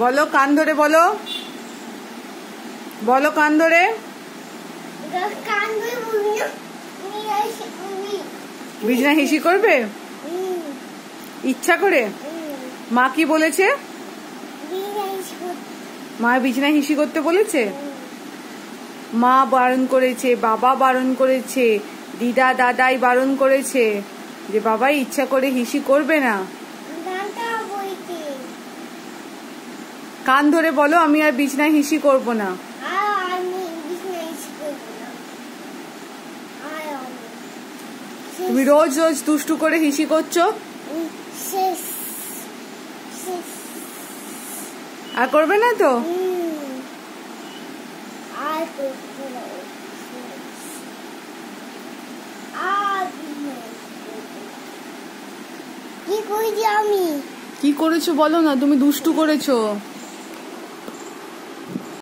বলো কান ধরে বলো, বলো কান ধরে। বিছনা হিসি করবে ইচ্ছা করে? মা কি বলেছে? মা বিছনা হিসি করতে বলেছে? মা বারণ করেছে, বাবা বারণ করেছে, দিদা দাদাই বারণ করেছে যে বাবাই ইচ্ছা করে হিসি করবে না। কান ধরে বলো আমি আর বিছনায় হিসি করব না। তুমি রোজ রোজ দুষ্টু করে হিসি করছো, আর করবে না তো? কি করেছি আমি? কি করেছো বলো না, তুমি দুষ্টু করেছো।